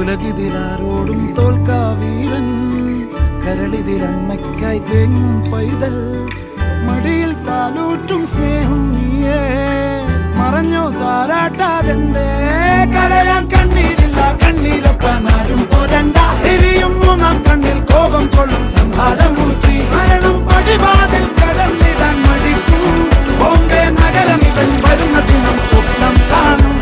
ഉലകിതിലാരോടും തോൽക്കാ വീരൻ, കരളിതിലമ്മയ്ക്കായി തേങ്ങും പൈതൽ, മടിയിൽ പാലൂറ്റും സ്നേഹം നീയേ. മറഞ്ഞോ താരാട്ടാതെന്തേ കരയാൻ കണ്ണീരില്ല, കണ്ണീരൊപ്പാൻ ആരും പോരണ്ട. എരിയും മൂന്നാം കണ്ണിൽ കോപം കൊള്ളും സംഹാരമൂർത്തി, മരണം പടിവാതിൽ കടന്നിടാൻ മടിക്കും. ബോംബെ നഗരം ഇവൻ വരുന്ന ദിനം സ്വപ്നം കാണും.